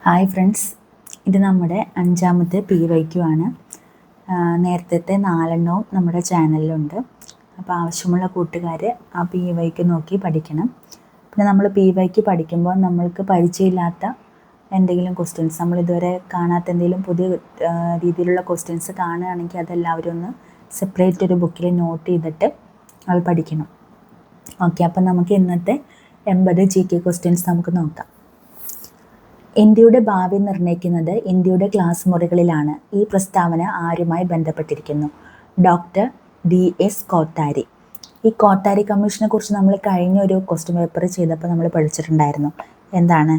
Hi friends, ഇത് നമ്മുടെ 5ാമത്തെ PYQ ആണ്. നേരത്തെ 4 നമ്മുടെ ചാനലിലുണ്ട്. അപ്പോൾ ആവശ്യമുള്ള കൂട്ടുകാർ ആ PYQ നോക്കി പഠിക്കണം. പിന്നെ നമ്മൾ PYQ പഠിക്കുമ്പോൾ നമ്മൾക്ക് പരിചയമില്ലാത്ത എന്തെങ്കിലും ക്വസ്റ്റ്യൻസ്, നമ്മളിതുവരെ കാണാത്ത എന്തെങ്കിലും പുതിയ രീതിയിലുള്ള ക്വസ്റ്റ്യൻസ് കാണുകയാണെങ്കിൽ അതെല്ലാവരും ഒന്ന് സെപ്പറേറ്റ് ഒരു ബുക്കിൽ നോട്ട് ചെയ്തിട്ട് അത് പഠിക്കണം. ഓക്കെ, അപ്പം നമുക്ക് ഇന്നത്തെ 80 GK ക്വസ്റ്റ്യൻസ് നമുക്ക് നോക്കാം. ഇന്ത്യയുടെ ഭാവി നിർണ്ണയിക്കുന്നത് ഇന്ത്യയുടെ ക്ലാസ് മുറികളിലാണ്. ഈ പ്രസ്താവന ആരുമായി ബന്ധപ്പെട്ടിരിക്കുന്നു? Doctor DS Kothari. ഈ കോത്താരി കമ്മീഷനെ കുറിച്ച് നമ്മൾ കഴിഞ്ഞ ഒരു ക്വസ്റ്റ്യൻ പേപ്പർ ചെയ്തപ്പോൾ നമ്മൾ പഠിച്ചിട്ടുണ്ടായിരുന്നു. എന്താണ്?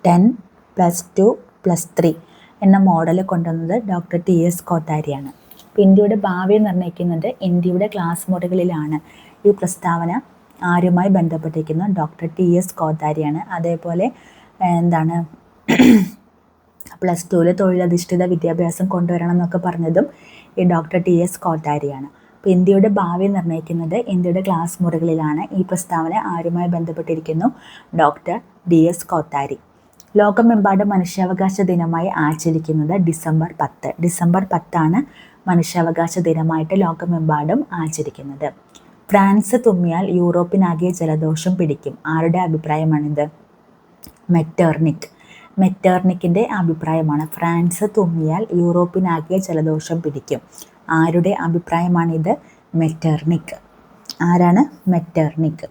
10+2+3 എന്ന മോഡൽ കൊണ്ടുവന്നത് ഡോക്ടർ TS കോത്താരിയാണ്. അപ്പോൾ ഇന്ത്യയുടെ ഭാവി നിർണ്ണയിക്കുന്നത് ഇന്ത്യയുടെ ക്ലാസ് മുറികളിലാണ്. ഈ പ്രസ്താവന ആരുമായി ബന്ധപ്പെട്ടിരിക്കുന്നു? Doctor TS കോത്താരിയാണ്. അതേപോലെ എന്താണ് +2 തൊഴിലധിഷ്ഠിത വിദ്യാഭ്യാസം കൊണ്ടുവരണം എന്നൊക്കെ പറഞ്ഞതും ഈ ഡോക്ടർ TS കോത്താരിയാണ്. അപ്പോൾ ഇന്ത്യയുടെ ഭാവി നിർണ്ണയിക്കുന്നത് ഇന്ത്യയുടെ ക്ലാസ് മുറികളിലാണ്. ഈ പ്രസ്താവന ആരുമായി ബന്ധപ്പെട്ടിരിക്കുന്നു? Doctor DS Kothari. ലോകമെമ്പാടും മനുഷ്യാവകാശ ദിനമായി ആചരിക്കുന്നത് ഡിസംബർ 10. ഡിസംബർ 10 മനുഷ്യാവകാശ ദിനമായിട്ട് ലോകമെമ്പാടും ആചരിക്കുന്നത്. ഫ്രാൻസ് തുമ്മിയാൽ യൂറോപ്പിനാകെ ജലദോഷം പിടിക്കും. ആരുടെ അഭിപ്രായമാണിത്? മെറ്റേർണിക്കിൻ്റെ അഭിപ്രായമാണ്. ഫ്രാൻസ് തുമ്മിയാൽ യൂറോപ്പിനാകെ ജലദോഷം പിടിക്കും. ആരുടെ അഭിപ്രായമാണിത്? മെറ്റേർണിക്. ആരാണ്? മെറ്റേർണിക്.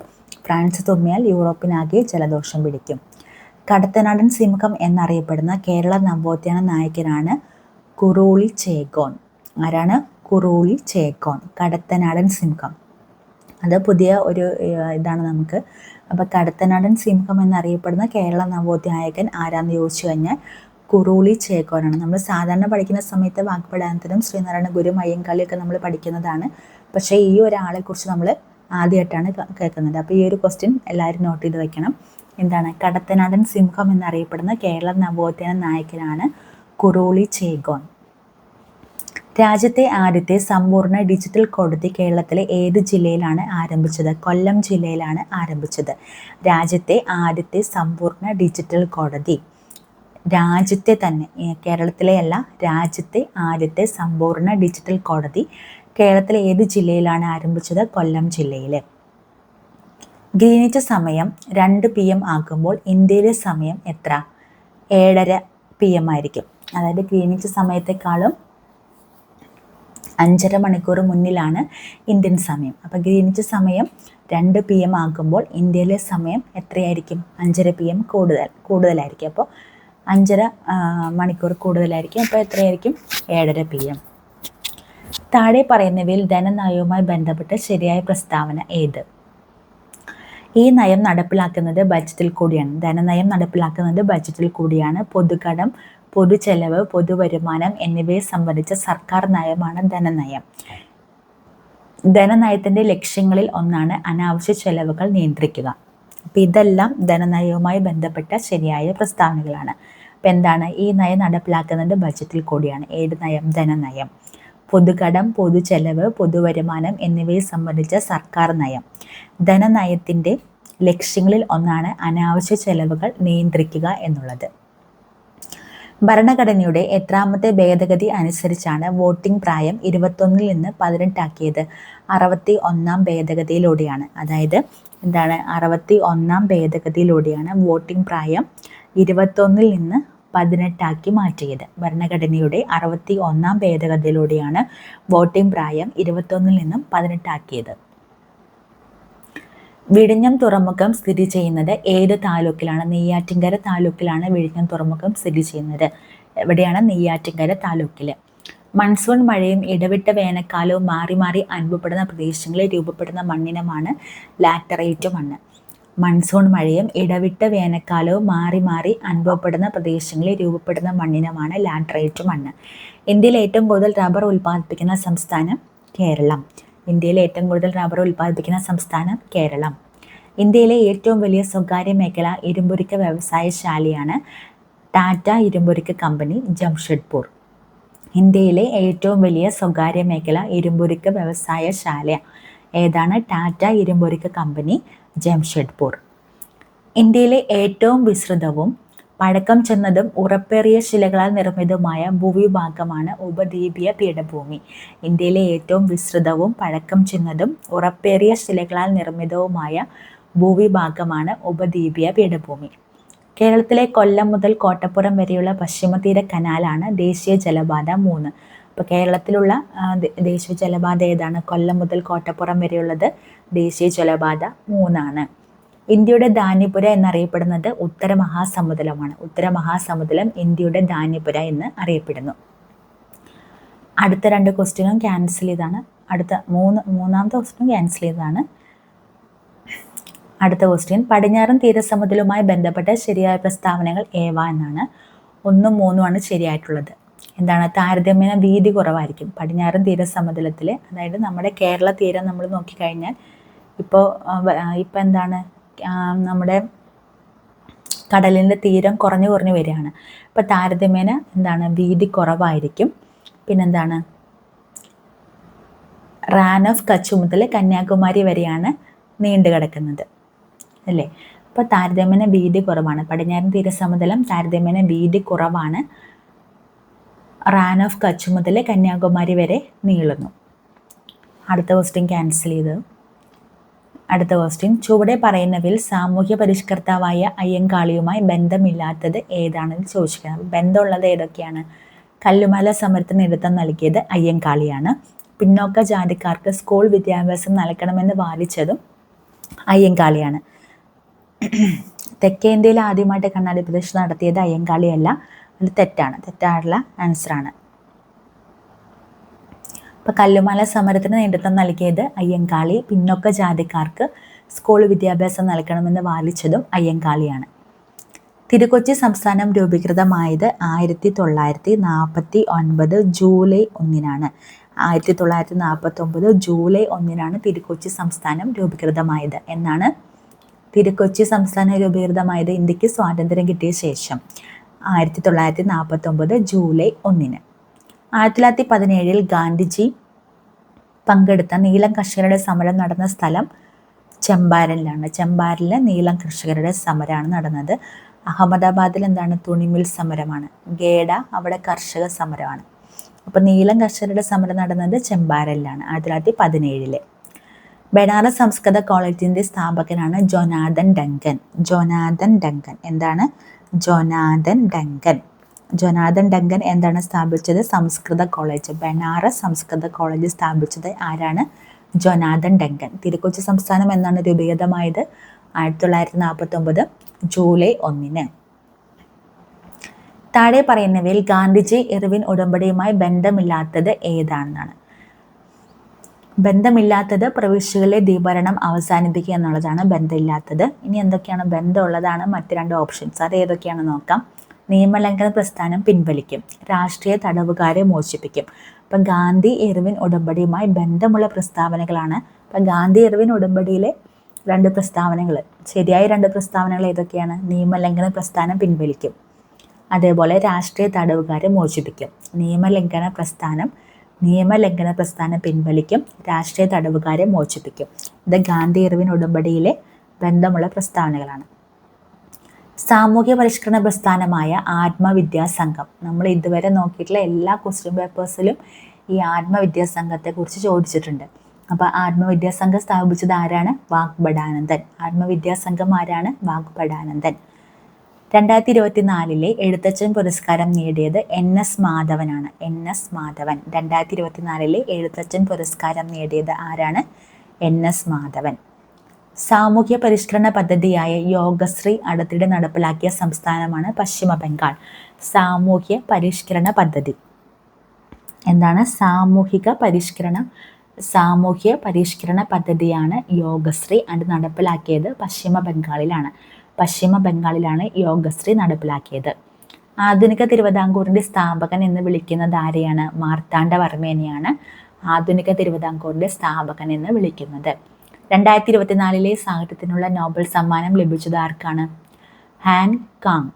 ഫ്രാൻസ് തുമ്മിയാൽ യൂറോപ്പിനാകെ ജലദോഷം പിടിക്കും. കടത്തനാടൻ സിംഹം എന്നറിയപ്പെടുന്ന കേരള നവോത്ഥാന നായകനാണ് കുറുളി ചേകോൻ. ആരാണ്? കുറുളി ചേകോൻ. കടത്തനാടൻ സിംഹം, അത് പുതിയ ഒരു ഇതാണ് നമുക്ക്. അപ്പോൾ കടത്തനാടൻ സിംഹം എന്നറിയപ്പെടുന്ന കേരള നവോത്ഥായകൻ ആരാന്ന് ചോദിച്ചു കഴിഞ്ഞാൽ കുറുളി ചേകോനാണ്. നമ്മൾ സാധാരണ പഠിക്കുന്ന സമയത്ത് വാഗ്ഭടാനത്തിനും ശ്രീനാരായണ ഗുരു അയ്യങ്കാളിയൊക്കെ നമ്മൾ പഠിക്കുന്നതാണ്. പക്ഷേ ഈ ഒരാളെക്കുറിച്ച് നമ്മൾ ആദ്യമായിട്ടാണ് കേൾക്കുന്നത്. അപ്പോൾ ഈ ഒരു ക്വസ്റ്റ്യൻ എല്ലാവരും നോട്ട് ചെയ്ത് വെക്കണം. എന്താണ്? കടത്തനാടൻ സിംഹം എന്നറിയപ്പെടുന്ന കേരള നവോത്ഥാന നായകനാണ് കുറുളി ചേകോൻ. രാജ്യത്തെ ആദ്യത്തെ സമ്പൂർണ്ണ ഡിജിറ്റൽ കോടതി കേരളത്തിലെ ഏത് ജില്ലയിലാണ് ആരംഭിച്ചത്? കൊല്ലം ജില്ലയിലാണ് ആരംഭിച്ചത്. രാജ്യത്തെ ആദ്യത്തെ സമ്പൂർണ്ണ ഡിജിറ്റൽ കോടതി, രാജ്യത്തെ തന്നെ, കേരളത്തിലെ അല്ല, രാജ്യത്തെ ആദ്യത്തെ സമ്പൂർണ്ണ ഡിജിറ്റൽ കോടതി കേരളത്തിലെ ഏത് ജില്ലയിലാണ് ആരംഭിച്ചത്? കൊല്ലം ജില്ലയിൽ. ഗ്രീനിച്ച് സമയം 2 PM ആകുമ്പോൾ ഇന്ത്യയിലെ സമയം എത്ര? 7:30 PM ആയിരിക്കും. അതായത് ഗ്രീനിച്ച് സമയത്തെക്കാളും 5.5 മണിക്കൂർ മുന്നിലാണ് ഇന്ത്യൻ സമയം. അപ്പോൾ ഗ്രീനിച്ച് സമയം 2 PM ആകുമ്പോൾ ഇന്ത്യയിലെ സമയം എത്രയായിരിക്കും? 5.5 PM കൂടുതലായിരിക്കും. അപ്പോൾ 5.5 മണിക്കൂർ കൂടുതലായിരിക്കും. അപ്പോൾ എത്രയായിരിക്കും? 7.5 PM. താഴെ പറയുന്നവയിൽ ധനനയവുമായി ബന്ധപ്പെട്ട് ശരിയായ പ്രസ്താവന ഏത്? ഈ നയം നടപ്പിലാക്കുന്നത് ബജറ്റിൽ കൂടിയാണ്. ധനനയം നടപ്പിലാക്കുന്നത് ബജറ്റിൽ കൂടിയാണ്. പൊതുകടം, പൊതുചെലവ്, പൊതുവരുമാനം എന്നിവയെ സംബന്ധിച്ച സർക്കാർ നയമാണ് ധനനയം. ധനനയത്തിൻ്റെ ലക്ഷ്യങ്ങളിൽ ഒന്നാണ് അനാവശ്യ ചെലവുകൾ നിയന്ത്രിക്കുക. അപ്പോൾ ഇതെല്ലാം ധനനയവുമായി ബന്ധപ്പെട്ട ശരിയായ പ്രസ്താവനകളാണ്. അപ്പോൾ എന്താണ്? ഈ നയം നടപ്പിലാക്കുന്നത് ബജറ്റിൽ കൂടിയാണ്. ഏത് നയം? ധനനയം. പൊതുകടം, പൊതുചെലവ്, പൊതുവരുമാനം എന്നിവയെ സംബന്ധിച്ച സർക്കാർ നയം. ധനനയത്തിൻ്റെ ലക്ഷ്യങ്ങളിൽ ഒന്നാണ് അനാവശ്യ ചെലവുകൾ നിയന്ത്രിക്കുക എന്നുള്ളത്. ഭരണഘടനയുടെ എത്രാമത്തെ ഭേദഗതി അനുസരിച്ചാണ് വോട്ടിംഗ് പ്രായം 21 നിന്ന് 18 ആക്കിയത്? 61-ാം ഭേദഗതിയിലൂടെയാണ്. അതായത് എന്താണ്? 61-ാം ഭേദഗതിയിലൂടെയാണ് വോട്ടിംഗ് പ്രായം 21 നിന്ന് 18 ആക്കി മാറ്റിയത്. ഭരണഘടനയുടെ 61-ാം ഭേദഗതിയിലൂടെയാണ് വോട്ടിംഗ് പ്രായം 21 നിന്നും 18 ആക്കിയത്. വിഴിഞ്ഞം തുറമുഖം സ്ഥിതി ചെയ്യുന്നത് ഏത് താലൂക്കിലാണ്? നെയ്യാറ്റിൻകര താലൂക്കിലാണ് വിഴിഞ്ഞം തുറമുഖം സ്ഥിതി ചെയ്യുന്നത്. എവിടെയാണ്? നെയ്യാറ്റിൻകര താലൂക്കിൽ. മൺസൂൺ മഴയും ഇടവിട്ട വേനൽക്കാലവും മാറി മാറി അനുഭവപ്പെടുന്ന പ്രദേശങ്ങളിൽ രൂപപ്പെടുന്ന മണ്ണിനമാണ് ലാറ്ററൈറ്റ് മണ്ണ്. മൺസൂൺ മഴയും ഇടവിട്ട വേനൽക്കാലവും മാറി മാറി അനുഭവപ്പെടുന്ന പ്രദേശങ്ങളിൽ രൂപപ്പെടുന്ന മണ്ണിനമാണ് ലാറ്ററൈറ്റ് മണ്ണ്. ഇന്ത്യയിൽ ഏറ്റവും കൂടുതൽ റബ്ബർ ഉൽപ്പാദിപ്പിക്കുന്ന സംസ്ഥാനം കേരളം. ഇന്ത്യയിലെ ഏറ്റവും കൂടുതൽ റബ്ബർ ഉൽപ്പാദിപ്പിക്കുന്ന സംസ്ഥാനം കേരളം. ഇന്ത്യയിലെ ഏറ്റവും വലിയ സ്വകാര്യ മേഖല ഇരുമ്പുരുക്ക് വ്യവസായശാലയാണ് ടാറ്റ ഇരുമ്പുരുക്ക് കമ്പനി, ജംഷഡ്പൂർ. ഇന്ത്യയിലെ ഏറ്റവും വലിയ സ്വകാര്യ മേഖല ഇരുമ്പുരുക്ക് വ്യവസായശാല ഏതാണ്? ടാറ്റ ഇരുമ്പുരുക്ക് കമ്പനി, ജംഷഡ്പൂർ. ഇന്ത്യയിലെ ഏറ്റവും വിസ്തൃതവും പഴക്കം ചെന്നതും ഉറപ്പേറിയ ശിലകളാൽ നിർമ്മിതവുമായ ഭൂവിഭാഗമാണ് ഉപദ്വീപീയ പീഠഭൂമി. ഇന്ത്യയിലെ ഏറ്റവും വിസ്തൃതവും പഴക്കം ചെന്നതും ഉറപ്പേറിയ ശിലകളാൽ നിർമ്മിതവുമായ ഭൂവിഭാഗമാണ് ഉപദ്വീപീയ പീഠഭൂമി. കേരളത്തിലെ കൊല്ലം മുതൽ കോട്ടപ്പുറം വരെയുള്ള പശ്ചിമതീര കനാലാണ് ദേശീയ ജലപാത 3. അപ്പോൾ കേരളത്തിലുള്ള ദേശീയ ജലപാത ഏതാണ്? കൊല്ലം മുതൽ കോട്ടപ്പുറം വരെയുള്ളത് ദേശീയ ജലപാത 3 ഇന്ത്യയുടെ ധാന്യപുര എന്നറിയപ്പെടുന്നത് ഉത്തര മഹാസമുദ്രമാണ്. ഉത്തര മഹാസമുദ്രം ഇന്ത്യയുടെ ധാന്യപുര എന്ന് അറിയപ്പെടുന്നു. അടുത്ത 2 ക്വസ്റ്റ്യനും ക്യാൻസൽ ചെയ്താണ്. മൂന്നാമത്തെ ക്വസ്റ്റ്യൻ ക്യാൻസൽ ചെയ്തതാണ്. അടുത്ത ക്വസ്റ്റ്യൻ, പടിഞ്ഞാറൻ തീരസമുദ്രവുമായി ബന്ധപ്പെട്ട ശരിയായ പ്രസ്താവനകൾ ഏവ എന്നാണ്. 1ഉം 3ഉമാണ് ശരിയായിട്ടുള്ളത്. എന്താണ്? താരതമ്യേന വീതി കുറവായിരിക്കും പടിഞ്ഞാറൻ തീരസമുദ്രത്തിൽ. അതായത് നമ്മുടെ കേരള തീരം നമ്മൾ നോക്കിക്കഴിഞ്ഞാൽ ഇപ്പോൾ എന്താണ്, നമ്മുടെ കടലിൻ്റെ തീരം കുറഞ്ഞു വരികയാണ്. അപ്പോൾ താരതമ്യേന എന്താണ്, വീതി കുറവായിരിക്കും. പിന്നെന്താണ്, റാൻ ഓഫ് കച്ച് മുതൽ കന്യാകുമാരി വരെയാണ് നീണ്ടു കിടക്കുന്നത് അല്ലേ. അപ്പോൾ താരതമ്യേന വീതി കുറവാണ്. പടിഞ്ഞാറൻ തീരസമുദ്രം താരതമ്യേന വീതി കുറവാണ്. റാൻ ഓഫ് കച്ച് മുതൽ കന്യാകുമാരി വരെ നീളുന്നു. അടുത്ത ക്വസ്റ്റ്യൻ ക്യാൻസൽ ചെയ്തു. അടുത്ത ക്വസ്റ്റ്യൻ, ചുവടെ പറയുന്നവയിൽ സാമൂഹ്യ പരിഷ്കർത്താവായ അയ്യങ്കാളിയുമായി ബന്ധമില്ലാത്തത് ഏതാണെന്ന് ചോദിച്ചിരിക്കുന്നത്. ബന്ധമുള്ളത് ഏതൊക്കെയാണ്? കല്ലുമല സമരത്തിന് നേതൃത്വം നൽകിയത് അയ്യങ്കാളിയാണ്. പിന്നോക്ക ജാതിക്കാർക്ക് സ്കൂൾ വിദ്യാഭ്യാസം നൽകണമെന്ന് വാദിച്ചതും അയ്യങ്കാളിയാണ്. തെക്കേ ഇന്ത്യയിൽ ആദ്യമായിട്ട് കണ്ണാടി പ്രദർശനം നടത്തിയത് അയ്യങ്കാളിയല്ല. അത് തെറ്റായിട്ടുള്ള ആൻസറാണ്. അപ്പോൾ കല്ലുമല സമരത്തിന് നേതൃത്വം നൽകിയത് അയ്യങ്കാളി. പിന്നോക്ക ജാതിക്കാർക്ക് സ്കൂൾ വിദ്യാഭ്യാസം നൽകണമെന്ന് വാദിച്ചതും അയ്യങ്കാളിയാണ്. തിരുക്കൊച്ചി സംസ്ഥാനം രൂപീകൃതമായത് 1949 ജൂലൈ 1 1949 ജൂലൈ 1 തിരുക്കൊച്ചി സംസ്ഥാനം രൂപീകൃതമായത്. എന്നാണ് തിരുക്കൊച്ചി സംസ്ഥാനം രൂപീകൃതമായത്? ഇന്ത്യക്ക് സ്വാതന്ത്ര്യം കിട്ടിയ ശേഷം 1949 ജൂലൈ 1. 1917 ഗാന്ധിജി പങ്കെടുത്ത നീലം കർഷകരുടെ സമരം നടന്ന സ്ഥലം ചമ്പാരനിലാണ്. ചമ്പാരനിലെ നീലം കർഷകരുടെ സമരമാണ് നടന്നത്. അഹമ്മദാബാദിൽ എന്താണ്, തുണിമിൽ സമരമാണ്. ഗേഡ അവിടെ കർഷക സമരമാണ്. അപ്പോൾ നീലം കർഷകരുടെ സമരം നടന്നത് ചമ്പാരനിലാണ് 1917. ബനാറസ് സംസ്കൃത കോളേജിൻ്റെ സ്ഥാപകനാണ് ജോനാഥൻ ഡങ്കൻ. എന്താണ്? ജോനാഥൻ ഡങ്കൻ എന്താണ് സ്ഥാപിച്ചത്? സംസ്കൃത കോളേജ്. ബനാറസ് സംസ്കൃത കോളേജ് സ്ഥാപിച്ചത് ആരാണ്? Jonathan Duncan. തിരുക്കൊച്ചി സംസ്ഥാനം എന്നാണ് രൂപീകൃതമായത്? 1949 ജൂലൈ 1. താഴെ പറയുന്നവയിൽ ഗാന്ധിജി ഇർവിൻ ഉടമ്പടിയുമായി ബന്ധമില്ലാത്തത് ഏതാണെന്നാണ്. ബന്ധമില്ലാത്തത് പ്രവിശ്യകളിലെ ദീപഭരണം അവസാനിപ്പിക്കുക എന്നുള്ളതാണ് ബന്ധമില്ലാത്തത്. ഇനി എന്തൊക്കെയാണ് ബന്ധമുള്ളതാണ്? മറ്റ് 2 ഓപ്ഷൻസ്. അത് ഏതൊക്കെയാണെന്ന് നോക്കാം. നിയമലംഘന പ്രസ്ഥാനം പിൻവലിക്കും, രാഷ്ട്രീയ തടവുകാരെ മോചിപ്പിക്കും. അപ്പം ഗാന്ധി ഇർവിൻ ഉടമ്പടിയുമായി ബന്ധമുള്ള പ്രസ്താവനകളാണ്. അപ്പം ഗാന്ധി ഇർവിൻ ഉടമ്പടിയിലെ 2 പ്രസ്താവനകൾ, ശരിയായ 2 പ്രസ്താവനകൾ ഏതൊക്കെയാണ്? നിയമലംഘന പ്രസ്ഥാനം പിൻവലിക്കും, അതേപോലെ രാഷ്ട്രീയ തടവുകാരെ മോചിപ്പിക്കും. നിയമലംഘന പ്രസ്ഥാനം പിൻവലിക്കും, രാഷ്ട്രീയ തടവുകാരെ മോചിപ്പിക്കും. ഇത് ഗാന്ധി ഇർവിൻ ഉടമ്പടിയിലെ ബന്ധമുള്ള പ്രസ്താവനകളാണ്. സാമൂഹ്യ പരിഷ്കരണ പ്രസ്ഥാനമായ ആത്മവിദ്യാസംഘം, നമ്മൾ ഇതുവരെ നോക്കിയിട്ടുള്ള എല്ലാ ക്വസ്റ്റ്യൻ പേപ്പേഴ്സിലും ഈ ആത്മവിദ്യാസംഘത്തെക്കുറിച്ച് ചോദിച്ചിട്ടുണ്ട്. അപ്പോൾ ആത്മവിദ്യാസംഘം സ്ഥാപിച്ചത് ആരാണ്? വാഗ്ഭടാനന്ദൻ. ആത്മവിദ്യാസംഘം ആരാണ്? വാഗ്ഭടാനന്ദൻ. 2024 എഴുത്തച്ഛൻ പുരസ്കാരം നേടിയത് NS മാധവനാണ്. NS മാധവൻ. 2024 എഴുത്തച്ഛൻ പുരസ്കാരം നേടിയത് ആരാണ്? NS മാധവൻ. സാമൂഹ്യ പരിഷ്കരണ പദ്ധതിയായ യോഗശ്രീ അടുത്തിടെ നടപ്പിലാക്കിയ സംസ്ഥാനമാണ് പശ്ചിമ ബംഗാൾ. സാമൂഹ്യ പരിഷ്കരണ പദ്ധതി എന്താണ്? സാമൂഹ്യ പരിഷ്കരണ പദ്ധതിയാണ് യോഗശ്രീ. അത് നടപ്പിലാക്കിയത് പശ്ചിമ ബംഗാളിലാണ് യോഗശ്രീ നടപ്പിലാക്കിയത്. ആധുനിക തിരുവിതാംകൂറിൻ്റെ സ്ഥാപകൻ എന്ന് വിളിക്കുന്നത് ആരെയാണ്? മാർത്താണ്ഡവർമ്മേനെയാണ് ആധുനിക തിരുവിതാംകൂറിൻ്റെ സ്ഥാപകൻ എന്ന് വിളിക്കുന്നത്. 2024 സാഹിത്യത്തിനുള്ള നോബൽ സമ്മാനം ലഭിച്ചത് ആർക്കാണ്? Han Kang.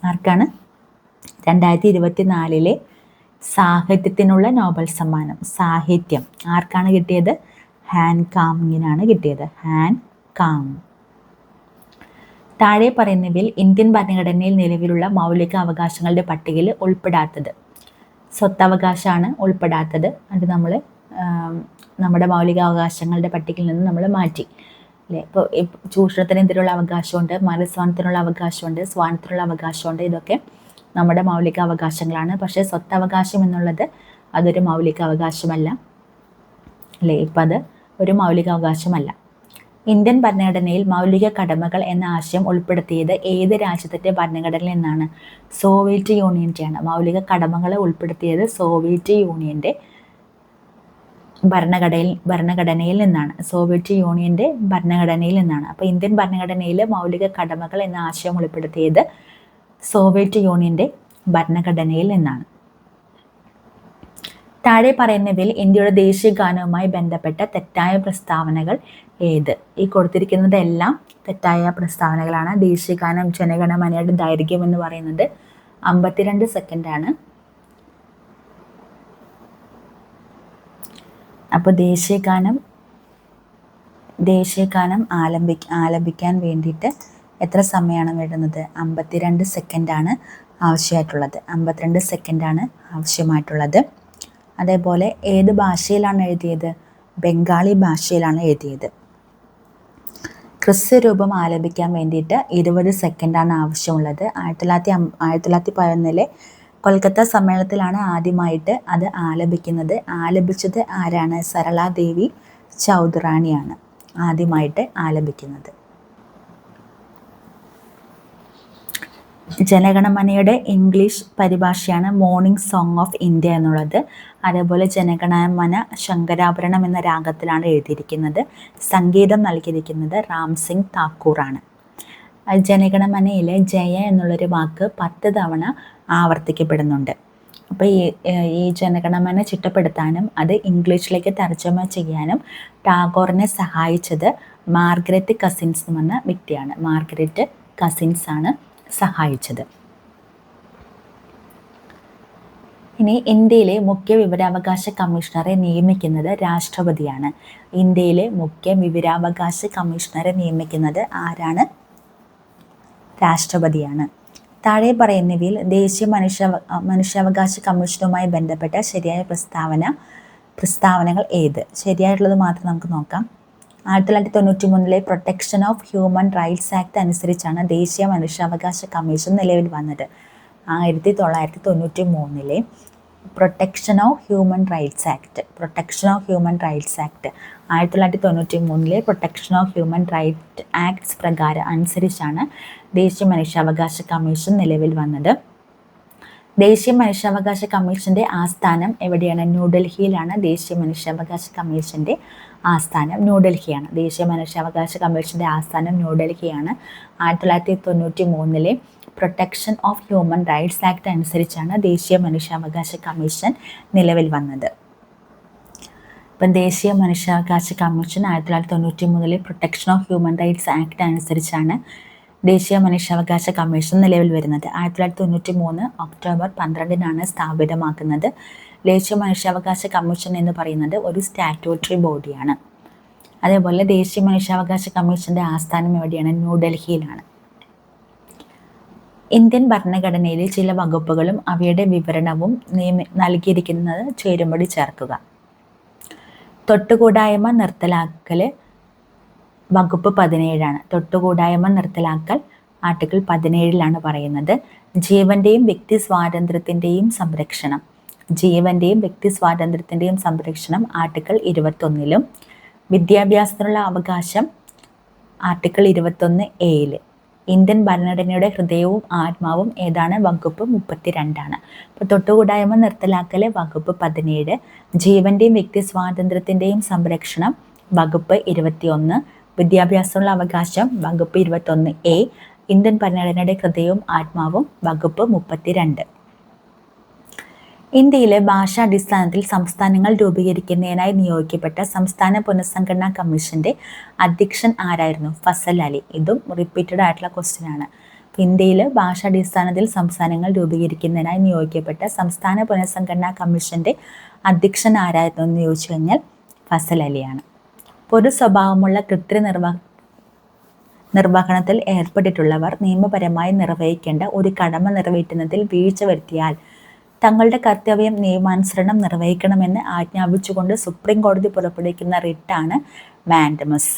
ആർക്കാണ്? 2024 സാഹിത്യത്തിനുള്ള നോബൽ സമ്മാനം, സാഹിത്യം ആർക്കാണ് കിട്ടിയത്? ഹാൻ കാങ്ങിനാണ് കിട്ടിയത്. Han Kang. താഴെ പറയുന്നവയിൽ ഇന്ത്യൻ ഭരണഘടനയിൽ നിലവിലുള്ള മൗലിക അവകാശങ്ങളുടെ പട്ടികയിൽ ഉൾപ്പെടാത്തത്. സ്വത്തവകാശമാണ് ഉൾപ്പെടാത്തത്. അത് നമ്മൾ നമ്മുടെ മൗലികാവകാശങ്ങളുടെ പട്ടികയിൽ നിന്ന് നമ്മൾ മാറ്റി അല്ലേ. ഇപ്പോൾ ചൂഷണത്തിനെതിരെയുള്ള അവകാശമുണ്ട്, മതസ്വാതന്ത്ര്യത്തിനുള്ള അവകാശമുണ്ട്, സ്വാതന്ത്ര്യത്തിനുള്ള അവകാശമുണ്ട്. ഇതൊക്കെ നമ്മുടെ മൗലിക അവകാശങ്ങളാണ്. പക്ഷേ സ്വത്തവകാശം എന്നുള്ളത് അതൊരു മൗലിക അവകാശമല്ല അല്ലേ. ഇപ്പം അത് ഒരു മൗലിക അവകാശമല്ല. ഇന്ത്യൻ ഭരണഘടനയിൽ മൗലിക കടമകൾ എന്ന ആശയം ഉൾപ്പെടുത്തിയത് ഏത് രാജ്യത്തിൻ്റെ ഭരണഘടനയിൽ നിന്നാണ്? സോവിയറ്റ് യൂണിയൻ്റെയാണ്. മൗലിക കടമകളെ ഉൾപ്പെടുത്തിയത് സോവിയറ്റ് യൂണിയൻ്റെ ഭരണഘടനയിൽ നിന്നാണ്. സോവിയറ്റ് യൂണിയൻ്റെ ഭരണഘടനയിൽ നിന്നാണ്. അപ്പോൾ ഇന്ത്യൻ ഭരണഘടനയിൽ മൗലിക കടമകൾ എന്ന ആശയം ഉൾപ്പെടുത്തിയത് സോവിയറ്റ് യൂണിയൻ്റെ ഭരണഘടനയിൽ നിന്നാണ്. താഴെ പറയുന്നവയിൽ ഇന്ത്യയുടെ ദേശീയ ഗാനവുമായി ബന്ധപ്പെട്ട തെറ്റായ പ്രസ്താവനകൾ ഏത്? ഈ കൊടുത്തിരിക്കുന്നതെല്ലാം തെറ്റായ പ്രസ്താവനകളാണ്. ദേശീയ ഗാനം ജനഗണമനയുടെ ദൈർഘ്യം എന്ന് പറയുന്നത് 52 സെക്കൻഡാണ്. അപ്പോൾ ദേശീയ ഗാനം ആലപിക്കാൻ വേണ്ടിയിട്ട് എത്ര സമയമാണ് വേണ്ടുന്നത്? 52 സെക്കൻഡാണ് ആവശ്യമായിട്ടുള്ളത്. 52 സെക്കൻഡാണ് ആവശ്യമായിട്ടുള്ളത്. അതേപോലെ ഏത് ഭാഷയിലാണ് എഴുതിയത്? ബംഗാളി ഭാഷയിലാണ് എഴുതിയത്. ക്രിസ്തുരൂപം ആലപിക്കാൻ വേണ്ടിയിട്ട് 20 സെക്കൻഡാണ് ആവശ്യമുള്ളത്. 1911 കൊൽക്കത്ത സമ്മേളനത്തിലാണ് ആദ്യമായിട്ട് അത് ആലപിച്ചത് ആരാണ്? സരളാദേവി ചൗധറാണിയാണ് ആദ്യമായിട്ട് ആലപിക്കുന്നത്. ജനഗണമനയുടെ ഇംഗ്ലീഷ് പരിഭാഷയാണ് മോർണിംഗ് സോങ് ഓഫ് ഇന്ത്യ എന്നുള്ളത്. അതേപോലെ ജനഗണമന ശങ്കരാഭരണം എന്ന രാഗത്തിലാണ് എഴുതിയിരിക്കുന്നത്. സംഗീതം നൽകിയിരിക്കുന്നത് റാം സിംഗ് താക്കൂറാണ്. ജനഗണമനയിലെ ജയ എന്നുള്ളൊരു വാക്ക് 10 തവണ ആവർത്തിക്കപ്പെടുന്നുണ്ട്. അപ്പോൾ ഈ ജനഗണമന ചിട്ടപ്പെടുത്താനും അത് ഇംഗ്ലീഷിലേക്ക് തർജ്ജമ ചെയ്യാനും ടാഗോറിനെ സഹായിച്ചത് മാർഗരറ്റ് കസിൻസ് എന്ന് പറഞ്ഞ വ്യക്തിയാണ്. മാർഗരറ്റ് കസിൻസ് ആണ് സഹായിച്ചത്. ഇനി ഇന്ത്യയിലെ മുഖ്യ വിവരാവകാശ കമ്മീഷണറെ നിയമിക്കുന്നത് രാഷ്ട്രപതിയാണ്. ഇന്ത്യയിലെ മുഖ്യ വിവരാവകാശ കമ്മീഷണറെ നിയമിക്കുന്നത് ആരാണ്? രാഷ്ട്രപതിയാണ്. താഴെ പറയുന്നവയിൽ ദേശീയ മനുഷ്യാവകാശ കമ്മീഷനുമായി ബന്ധപ്പെട്ട ശരിയായ പ്രസ്താവനകൾ ഏത്? ശരിയായിട്ടുള്ളത് മാത്രം നമുക്ക് നോക്കാം. 1993 protection of human rights act അനുസരിച്ചാണ് ദേശീയ മനുഷ്യാവകാശ കമ്മീഷൻ നിലവിൽ വന്നത്. 1993 protection of human rights act 1993 protection of human right acts പ്രകാരം അനുസരിച്ചാണ് ദേശീയ മനുഷ്യാവകാശ കമ്മീഷൻ നിലവിൽ വന്നത്. ദേശീയ മനുഷ്യാവകാശ കമ്മീഷൻ്റെ ആസ്ഥാനം എവിടെയാണ്? ന്യൂഡൽഹിയിലാണ്. ദേശീയ മനുഷ്യാവകാശ കമ്മീഷൻ്റെ ആസ്ഥാനം ന്യൂഡൽഹിയാണ്. 1993 protection of human rights act അനുസരിച്ചാണ് ദേശീയ മനുഷ്യാവകാശ കമ്മീഷൻ നിലവിൽ വന്നത്. ഇപ്പം ദേശീയ മനുഷ്യാവകാശ commission 1993 protection of human rights act അനുസരിച്ചാണ് ദേശീയ മനുഷ്യാവകാശ കമ്മീഷൻ നിലവിൽ വരുന്നത്. 1993 ഒക്ടോബർ 12 സ്ഥാപിതമാക്കുന്നത്. ദേശീയ മനുഷ്യാവകാശ കമ്മീഷൻ എന്ന് പറയുന്നത് ഒരു സ്റ്റാറ്റ്യൂട്ടറി ബോഡിയാണ്. അതേപോലെ ദേശീയ മനുഷ്യാവകാശ കമ്മീഷൻ്റെ ആസ്ഥാനം എവിടെയാണ്? ന്യൂഡൽഹിയിലാണ്. ഇന്ത്യൻ ഭരണഘടനയിലെ ചില വകുപ്പുകളും അവയുടെ വിവരണവും നൽകിയിരിക്കുന്നത് ചേരുംപടി ചേർക്കുക. തൊട്ടുകൂടായ്മ നിർത്തലാക്കൽ വകുപ്പ് 17 തൊട്ടുകൂടായ്മ നിർത്തലാക്കൽ ആർട്ടിക്കിൾ 17 പറയുന്നത്. ജീവൻ്റെയും വ്യക്തി സ്വാതന്ത്ര്യത്തിൻ്റെയും സംരക്ഷണം ആർട്ടിക്കിൾ 21 വിദ്യാഭ്യാസത്തിനുള്ള അവകാശം ആർട്ടിക്കിൾ 21A. ഇന്ത്യൻ ഭരണഘടനയുടെ ഹൃദയവും ആത്മാവും ഏതാണ്? വകുപ്പ് 32. അപ്പോൾ തൊട്ടുകൂടായ്മ നിർത്തലാക്കൽ വകുപ്പ് 17, ജീവൻ്റെയും വ്യക്തി സ്വാതന്ത്ര്യത്തിൻ്റെയും സംരക്ഷണം വകുപ്പ് 21, വിദ്യാഭ്യാസത്തിനുള്ള അവകാശം വകുപ്പ് 21A, ഇന്ത്യൻ ഭരണഘടനയുടെ ഹൃദയവും ആത്മാവും വകുപ്പ് 32. ഇന്ത്യയിലെ ഭാഷാടിസ്ഥാനത്തിൽ സംസ്ഥാനങ്ങൾ രൂപീകരിക്കുന്നതിനായി നിയോഗിക്കപ്പെട്ട സംസ്ഥാന പുനഃസംഘടനാ കമ്മീഷൻ്റെ അധ്യക്ഷൻ ആരായിരുന്നു? ഫസൽ അലി. ഇതും റിപ്പീറ്റഡ് ആയിട്ടുള്ള ക്വസ്റ്റ്യൻ ആണ്. ഇന്ത്യയിൽ ഭാഷാടിസ്ഥാനത്തിൽ സംസ്ഥാനങ്ങൾ രൂപീകരിക്കുന്നതിനായി നിയോഗിക്കപ്പെട്ട സംസ്ഥാന പുനഃസംഘടനാ കമ്മീഷൻ്റെ അധ്യക്ഷൻ ആരായിരുന്നു എന്ന് ചോദിച്ചു കഴിഞ്ഞാൽ ഫസൽ അലിയാണ്. പൊതു സ്വഭാവമുള്ള നിർവഹണത്തിൽ ഏർപ്പെട്ടിട്ടുള്ളവർ നിയമപരമായി നിർവഹിക്കേണ്ട ഒരു കടമ നിറവേറ്റുന്നതിൽ വീഴ്ച വരുത്തിയാൽ തങ്ങളുടെ കർത്തവ്യം നിയമാനുസരണം നിർവഹിക്കണമെന്ന് ആജ്ഞാപിച്ചുകൊണ്ട് സുപ്രീം കോടതി പുറപ്പെടുവിക്കുന്ന റിട്ടാണ് മാൻഡമസ്.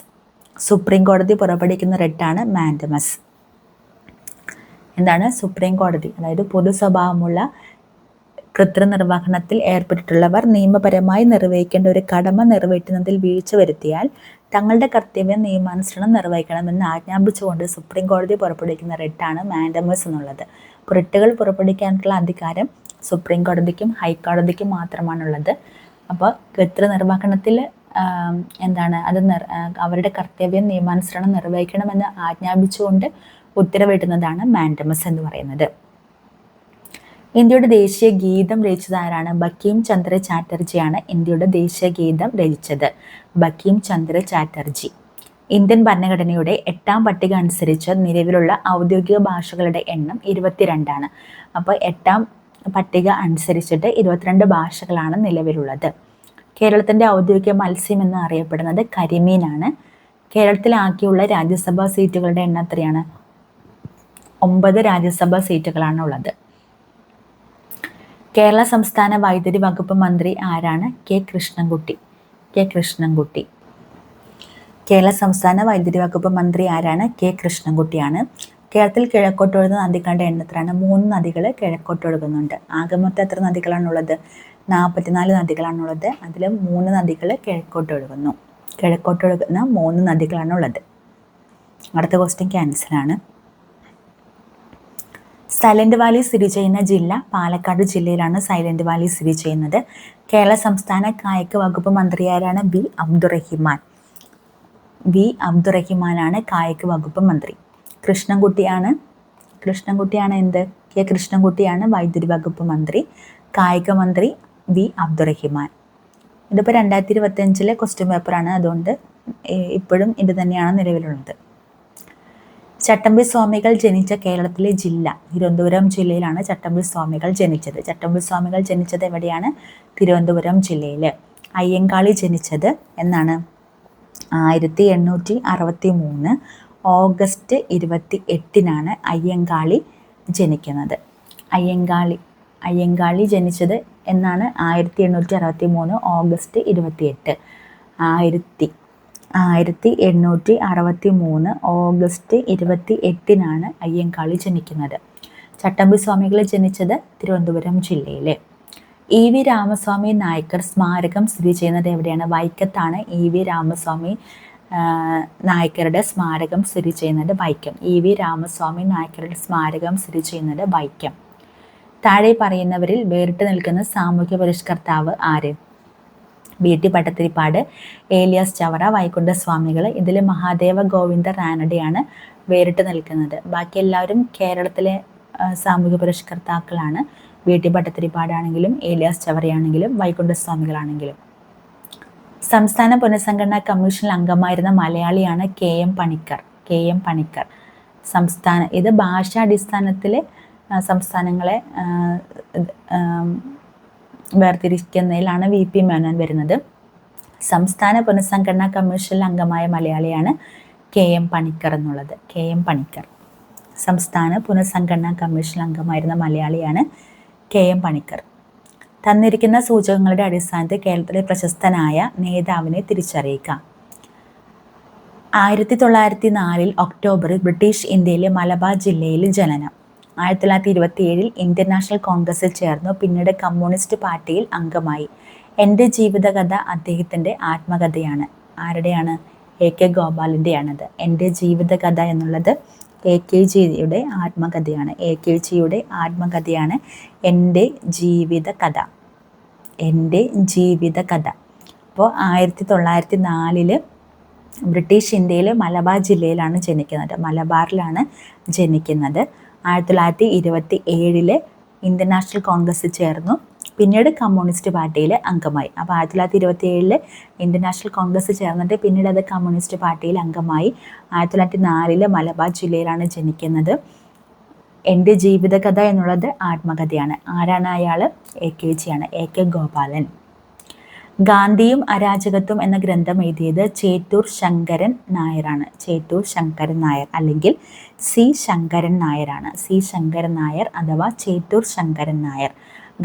സുപ്രീം കോടതി പുറപ്പെടുവിക്കുന്ന റിട്ടാണ് മാൻഡമസ്. എന്താണ് സുപ്രീം കോടതി? അതായത് പൊതു സ്വഭാവമുള്ള കൃത്യനിർവഹണത്തിൽ ഏർപ്പെട്ടിട്ടുള്ളവർ നിയമപരമായി നിർവഹിക്കേണ്ട ഒരു കടമ നിറവേറ്റുന്നതിൽ വീഴ്ച വരുത്തിയാൽ തങ്ങളുടെ കർത്തവ്യം നിയമാനുസരണം നിർവഹിക്കണമെന്ന് ആജ്ഞാപിച്ചുകൊണ്ട് സുപ്രീം കോടതി പുറപ്പെടുവിക്കുന്ന റിട്ടാണ് മാൻഡമസ് എന്നുള്ളത്. റിട്ടുകൾ പുറപ്പെടുവിക്കാനുള്ള അധികാരം സുപ്രീം കോടതിക്കും ഹൈക്കോടതിക്കും മാത്രമാണുള്ളത്. അപ്പോൾ കൃത്യനിർവഹണത്തിൽ അത് അവരുടെ കർത്തവ്യം നിയമാനുസരണം നിർവഹിക്കണമെന്ന് ആജ്ഞാപിച്ചുകൊണ്ട് ഉത്തരവിടുന്നതാണ് മാൻഡമസ് എന്ന് പറയുന്നത്. ഇന്ത്യയുടെ ദേശീയ ഗീതം രചിച്ചത് ആരാണ്? ബങ്കിം ചന്ദ്ര ചാറ്റർജിയാണ് ഇന്ത്യയുടെ ദേശീയ ഗീതം രചിച്ചത്. ബങ്കിം ചന്ദ്ര ചാറ്റർജി. ഇന്ത്യൻ ഭരണഘടനയുടെ 8ാം പട്ടിക അനുസരിച്ച് നിലവിലുള്ള ഔദ്യോഗിക ഭാഷകളുടെ എണ്ണം 22ആണ്. അപ്പോൾ 8ാം പട്ടിക അനുസരിച്ചിട്ട് 22 ഭാഷകളാണ് നിലവിലുള്ളത്. കേരളത്തിൻ്റെ ഔദ്യോഗിക മത്സ്യം എന്ന് അറിയപ്പെടുന്നത് കരിമീനാണ്. കേരളത്തിലാക്കിയുള്ള രാജ്യസഭാ സീറ്റുകളുടെ എണ്ണം എത്രയാണ്? 9 രാജ്യസഭാ സീറ്റുകളാണ് ഉള്ളത്. കേരള സംസ്ഥാന വൈദ്യുതി വകുപ്പ് മന്ത്രി ആരാണ്? കെ കൃഷ്ണൻകുട്ടി. കേരള സംസ്ഥാന വൈദ്യുതി വകുപ്പ് മന്ത്രി ആരാണ്? കെ കൃഷ്ണൻകുട്ടിയാണ്. കേരളത്തിൽ കിഴക്കോട്ടൊഴുകുന്ന നദികളുടെ എണ്ണത്തിലാണ് 3 നദികൾ കിഴക്കോട്ടൊഴുകുന്നുണ്ട്. ആകെ മൊത്തം എത്ര നദികളാണുള്ളത്? 44 നദികളാണുള്ളത്. അതിൽ 3 നദികൾ കിഴക്കോട്ടൊഴുകുന്നു. കിഴക്കോട്ടൊഴുകുന്ന 3 നദികളാണുള്ളത്. അടുത്ത ക്വസ്റ്റ്യൻ ക്യാൻസലാണ്. സൈലന്റ് വാലി സ്ഥിതി ചെയ്യുന്ന ജില്ല പാലക്കാട് ജില്ലയിലാണ് സൈലന്റ് വാലി സ്ഥിതി ചെയ്യുന്നത്. കേരള സംസ്ഥാന കായിക വകുപ്പ് മന്ത്രി ആരാണ്? ബി അബ്ദുറഹിമാനാണ് കായിക വകുപ്പ് മന്ത്രി. കൃഷ്ണൻകുട്ടിയാണ് എന്ത്? കെ കൃഷ്ണൻകുട്ടിയാണ് വൈദ്യുതി വകുപ്പ് മന്ത്രി. കായിക മന്ത്രി ബി അബ്ദുറഹിമാൻ. ഇതിപ്പോൾ 2025 ക്വസ്റ്റ്യൻ പേപ്പറാണ്. അതുകൊണ്ട് ഇപ്പോഴും ഇത് തന്നെയാണ് നിലവിലുള്ളത്. ചട്ടമ്പി സ്വാമികൾ ജനിച്ച കേരളത്തിലെ ജില്ല തിരുവനന്തപുരം ജില്ലയിലാണ് ചട്ടമ്പി സ്വാമികൾ ജനിച്ചത്. ചട്ടമ്പി സ്വാമികൾ ജനിച്ചത് എവിടെയാണ്? തിരുവനന്തപുരം ജില്ലയിൽ. അയ്യങ്കാളി ജനിച്ചത് എന്നാണ്? 1863 ഓഗസ്റ്റ് 28-നാണ് അയ്യങ്കാളി ജനിക്കുന്നത്. അയ്യങ്കാളി ജനിച്ചത് എന്നാണ്? 1863 ഓഗസ്റ്റ് 28. 1863 ഓഗസ്റ്റ് 28-നാണ് അയ്യങ്കാളി ജനിക്കുന്നത്. ചട്ടമ്പി സ്വാമികൾ ജനിച്ചത് തിരുവനന്തപുരം ജില്ലയിൽ. ഇ വി രാമസ്വാമി നായ്ക്കർ സ്മാരകം സ്ഥിതി ചെയ്യുന്നത് എവിടെയാണ്? വൈക്കത്താണ് ഇ വി രാമസ്വാമി നായ്ക്കരുടെ സ്മാരകം സ്ഥിതി ചെയ്യുന്നത്. വൈക്കം. ഇ വി രാമസ്വാമി നായ്ക്കരുടെ സ്മാരകം സ്ഥിതി ചെയ്യുന്നത് വൈക്കം. താഴെ പറയുന്നവരിൽ വേറിട്ട് നിൽക്കുന്ന സാമൂഹ്യ പരിഷ്കർത്താവ് ആര്? വി.ടി. ഭട്ടതിരിപ്പാട്, ഏലിയാസ് ചവറ, വൈകുണ്ഠ സ്വാമികൾ. ഇതിൽ മഹാദേവ ഗോവിന്ദ റാനഡെയാണ് വേറിട്ട് നിൽക്കുന്നത്. ബാക്കി എല്ലാവരും കേരളത്തിലെ സാമൂഹ്യ പരിഷ്കർത്താക്കളാണ്. വി.ടി. ഭട്ടതിരിപ്പാടാണെങ്കിലും ഏലിയാസ് ചവറയാണെങ്കിലും വൈകുണ്ഠ സ്വാമികളാണെങ്കിലും. സംസ്ഥാന പുനഃസംഘടനാ കമ്മീഷനിൽ അംഗമായിരുന്ന മലയാളിയാണ് കെ എം പണിക്കർ. ഇത് ഭാഷാടിസ്ഥാനത്തിൽ സംസ്ഥാനങ്ങളെ വേർതിരിക്കുന്നതിലാണ് വി പി മേനോൻ വരുന്നത്. സംസ്ഥാന പുനഃസംഘടനാ കമ്മീഷനിൽ അംഗമായ മലയാളിയാണ് കെ എം പണിക്കർ എന്നുള്ളത്. സംസ്ഥാന പുനഃസംഘടനാ കമ്മീഷനിൽ അംഗമായിരുന്ന മലയാളിയാണ് കെ എം പണിക്കർ. തന്നിരിക്കുന്ന സൂചകങ്ങളുടെ അടിസ്ഥാനത്തിൽ കേരളത്തിലെ പ്രശസ്തനായ നേതാവിനെ തിരിച്ചറിയുക. 1904 ഒക്ടോബറിൽ ബ്രിട്ടീഷ് ഇന്ത്യയിലെ മലബാർ ജില്ലയിൽ ജനനം. 1927 ഇന്ത്യൻ നാഷണൽ കോൺഗ്രസിൽ ചേർന്നു. പിന്നീട് കമ്മ്യൂണിസ്റ്റ് പാർട്ടിയിൽ അംഗമായി. എൻ്റെ ജീവിതകഥ അദ്ദേഹത്തിൻ്റെ ആത്മകഥയാണ്. ആരുടെയാണ്? A K ഗോപാലിൻ്റെയാണത്. എൻ്റെ ജീവിതകഥ എന്നുള്ളത് എ കെ ജിയുടെ ആത്മകഥയാണ്. എൻ്റെ ജീവിതകഥ. അപ്പോൾ 1904 ബ്രിട്ടീഷ് ഇന്ത്യയിലെ മലബാർ ജില്ലയിലാണ് ജനിക്കുന്നത്. മലബാറിലാണ് ജനിക്കുന്നത്. 1927 ഇന്ത്യൻ നാഷണൽ കോൺഗ്രസിൽ ചേർന്നു. പിന്നീട് കമ്മ്യൂണിസ്റ്റ് പാർട്ടിയിൽ അംഗമായി. അപ്പോൾ 1927 ഇന്ത്യൻ നാഷണൽ കോൺഗ്രസ് ചേർന്നിട്ട് പിന്നീട് അത് കമ്മ്യൂണിസ്റ്റ് പാർട്ടിയിൽ അംഗമായി. 1904 മലബാർ ജില്ലയിലാണ് ജനിക്കുന്നത്. എൻ്റെ ജീവിതകഥ എന്നുള്ളത് ആത്മകഥയാണ്. ആരാണ് അയാൾ? എ കെ ജിയാണ്. A K Gopalan. ഗാന്ധിയും അരാജകത്വം എന്ന ഗ്രന്ഥം എഴുതിയത് ചേറ്റൂർ ശങ്കരൻ നായരാണ്. ചേറ്റൂർ ശങ്കരൻ നായർ അല്ലെങ്കിൽ സി ശങ്കരൻ നായരാണ്. സി ശങ്കരൻ നായർ അഥവാ ചേറ്റൂർ ശങ്കരൻ നായർ.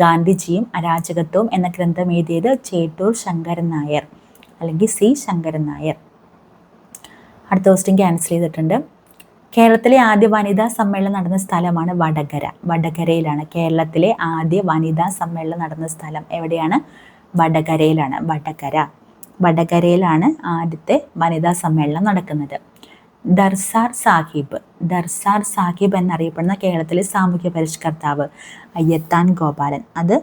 ഗാന്ധിജിയും അരാജകത്വവും എന്ന ഗ്രന്ഥം എഴുതിയത് ചേറ്റൂർ ശങ്കരൻ നായർ അല്ലെങ്കിൽ സി ശങ്കരൻ നായർ. അടുത്ത ക്വസ്റ്റ്യൻ ക്യാൻസൽ ചെയ്തിട്ടുണ്ട്. കേരളത്തിലെ ആദ്യ വനിതാ സമ്മേളനം നടന്ന സ്ഥലമാണ് വടകര. വടകരയിലാണ് കേരളത്തിലെ ആദ്യ വനിതാ സമ്മേളനം നടന്ന സ്ഥലം. എവിടെയാണ്? വടകരയിലാണ്. വടകരയിലാണ് ആദ്യത്തെ വനിതാ സമ്മേളനം നടക്കുന്നത്. ദർസാർ സാഹിബ്. ദർസാർ സാഹിബ് എന്നറിയപ്പെടുന്ന കേരളത്തിലെ സാമൂഹ്യ പരിഷ്കർത്താവ് അയ്യത്താൻ ഗോപാലൻ. അത്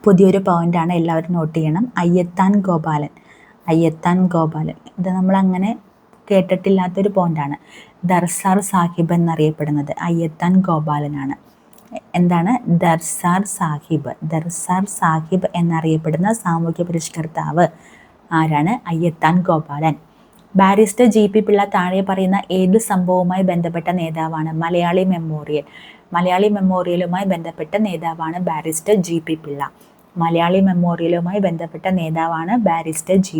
പുതിയൊരു പോയിന്റാണ്, എല്ലാവരും നോട്ട് ചെയ്യണം. അയ്യത്താൻ ഗോപാലൻ. ഇത് നമ്മളങ്ങനെ കേട്ടിട്ടില്ലാത്തൊരു പോയിന്റാണ്. ദർസാർ സാഹിബ് എന്നറിയപ്പെടുന്നത് അയ്യത്താൻ ഗോപാലനാണ്. എന്താണ്? ദർസാർ സാഹിബ് എന്നറിയപ്പെടുന്ന സാമൂഹ്യ പരിഷ്കർത്താവ് ആരാണ്? Ayyathan Gopalan. Barrister G P Pillai താഴെ പറയുന്ന ഏത് സംഭവവുമായി ബന്ധപ്പെട്ട നേതാവാണ്? മലയാളി മെമ്മോറിയലുമായി ബന്ധപ്പെട്ട നേതാവാണ് barrister G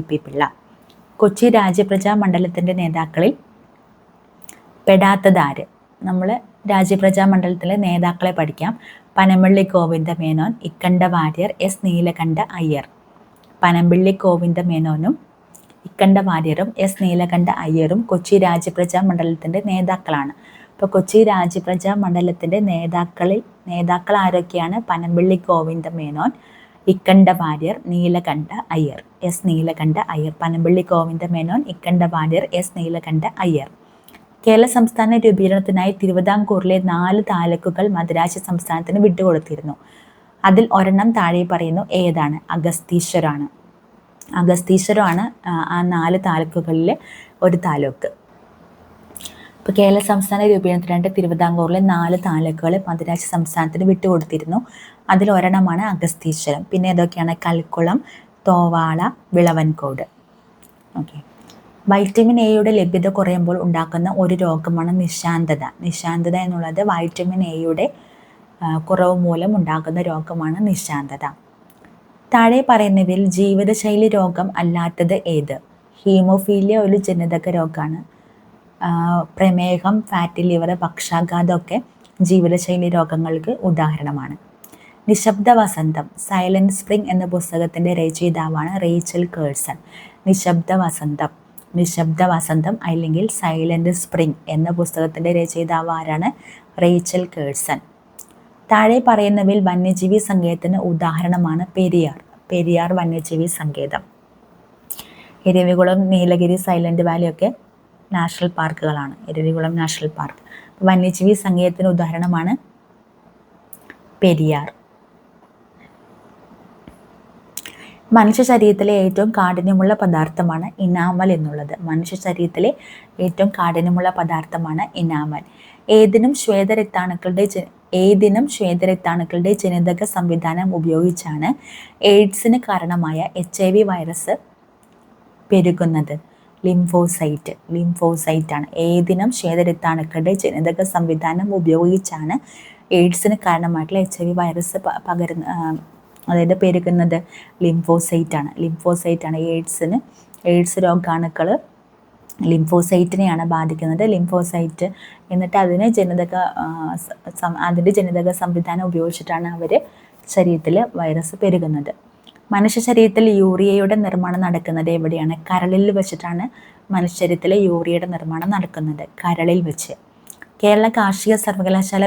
P Pillai. Kochi Rajya Praja മണ്ഡലത്തിൻ്റെ നേതാക്കളിൽ പെടാത്തതാര്? നമ്മൾ രാജ്യപ്രജാ മണ്ഡലത്തിലെ നേതാക്കളെ പഠിക്കാം. പനമ്പള്ളി ഗോവിന്ദ മേനോൻ, ഇക്കണ്ട വാര്യർ, എസ് നീലകണ്ഠ അയ്യർ. പനമ്പള്ളി ഗോവിന്ദ മേനോനും ഇക്കണ്ട വാര്യറും എസ് നീലകണ്ഠ അയ്യറും കൊച്ചി രാജ്യപ്രജാ മണ്ഡലത്തിൻ്റെ നേതാക്കളാണ്. അപ്പോൾ കൊച്ചി രാജ്യപ്രജാ മണ്ഡലത്തിൻ്റെ നേതാക്കൾ ആരൊക്കെയാണ്? പനമ്പള്ളി ഗോവിന്ദ മേനോൻ, ഇക്കണ്ട വാര്യർ, നീലകണ്ഠ അയ്യർ. എസ് നീലകണ്ഠ അയ്യർ. പനമ്പള്ളി ഗോവിന്ദ മേനോൻ, ഇക്കണ്ട വാര്യർ, എസ് നീലകണ്ഠ അയ്യർ. കേരള സംസ്ഥാന രൂപീകരണത്തിനായി തിരുവിതാംകൂറിലെ 4 താലൂക്കുകൾ മദ്രാശി സംസ്ഥാനത്തിന് വിട്ടുകൊടുത്തിരുന്നു. അതിൽ ഒരെണ്ണം താഴെ പറയുന്നു ഏതാണ്? അഗസ്തീശ്വരമാണ് ആ 4 താലൂക്കുകളിലെ ഒരു താലൂക്ക്. ഇപ്പോൾ കേരള സംസ്ഥാന രൂപീകരണത്തിനായിട്ട് തിരുവിതാംകൂറിലെ 4 താലൂക്കുകൾ മദ്രാശി സംസ്ഥാനത്തിന് വിട്ടുകൊടുത്തിരുന്നു. അതിൽ ഒരെണ്ണമാണ് അഗസ്തീശ്വരം. പിന്നെ ഏതൊക്കെയാണ്? കൽക്കുളം, തോവാള, വിളവൻകോട്. ഓക്കെ. വൈറ്റമിൻ എയുടെ ലഭ്യത കുറയുമ്പോൾ ഉണ്ടാക്കുന്ന ഒരു രോഗമാണ് നിശാന്തത. നിശാന്തത എന്നുള്ളത് വൈറ്റമിൻ എയുടെ കുറവ് മൂലം ഉണ്ടാകുന്ന രോഗമാണ് നിശാന്തത. താഴെ പറയുന്നവയിൽ ജീവിതശൈലി രോഗം അല്ലാത്തത് ഏത്? ഹീമോഫീലിയ ഒരു ജനിതക രോഗമാണ്. പ്രമേഹം, ഫാറ്റി ലിവർ, പക്ഷാഘാതമൊക്കെ ജീവിതശൈലി രോഗങ്ങൾക്ക് ഉദാഹരണമാണ്. നിശബ്ദ വസന്തം, സൈലന്റ് സ്പ്രിംഗ് എന്ന പുസ്തകത്തിൻ്റെ രചയിതാവാണ് റേച്ചൽ കേഴ്സൺ. നിശബ്ദ വസന്തം അല്ലെങ്കിൽ സൈലന്റ് സ്പ്രിംഗ് എന്ന പുസ്തകത്തിൻ്റെ രചയിതാവ് ആരാണ്? Rachel Carson. താഴെ പറയുന്നവയിൽ വന്യജീവി സങ്കേതത്തിന് ഉദാഹരണമാണ് പെരിയാർ വന്യജീവി സങ്കേതം. ഇരവികുളം, നീലഗിരി, സൈലന്റ് വാലി ഒക്കെ നാഷണൽ പാർക്കുകളാണ്. Eravikulam national park. വന്യജീവി സങ്കേതത്തിന് ഉദാഹരണമാണ് പെരിയാർ. മനുഷ്യ ശരീരത്തിലെ ഏറ്റവും കാഠിന്യമുള്ള പദാർത്ഥമാണ് ഇനാമൽ എന്നുള്ളത്. മനുഷ്യ ശരീരത്തിലെ ഏറ്റവും കാഠിന്യമുള്ള പദാർത്ഥമാണ് ഇനാമൽ. ഏതിനും ശ്വേതരക്താണുക്കളുടെ ജനിതക സംവിധാനം ഉപയോഗിച്ചാണ് എയ്ഡ്സിന് കാരണമായ HIV വൈറസ് പെരുകുന്നത്? ലിംഫോസൈറ്റ് ആണ്. ഏതിനും ശ്വേതരക്താണുക്കളുടെ ജനിതക സംവിധാനം ഉപയോഗിച്ചാണ് എയ്ഡ്സിന് കാരണമായിട്ടുള്ള HIV വൈറസ് പെരുകുന്നത്? ലിംഫോസൈറ്റ് ആണ്. എയ്ഡ്സ് രോഗാണുക്കൾ ലിംഫോസൈറ്റിനെയാണ് ബാധിക്കുന്നത്. ലിംഫോസൈറ്റ് എന്നിട്ട് അതിൻ്റെ ജനിതക സംവിധാനം ഉപയോഗിച്ചിട്ടാണ് അവർ ശരീരത്തിൽ വൈറസ് പെരുകുന്നത്. മനുഷ്യ ശരീരത്തിൽ യൂറിയയുടെ നിർമ്മാണം നടക്കുന്നത് എവിടെയാണ്? കരളിൽ വെച്ചിട്ടാണ് മനുഷ്യ ശരീരത്തിലെ യൂറിയയുടെ നിർമ്മാണം നടക്കുന്നത്, കരളിൽ വെച്ച്. കേരള കാർഷിക സർവകലാശാല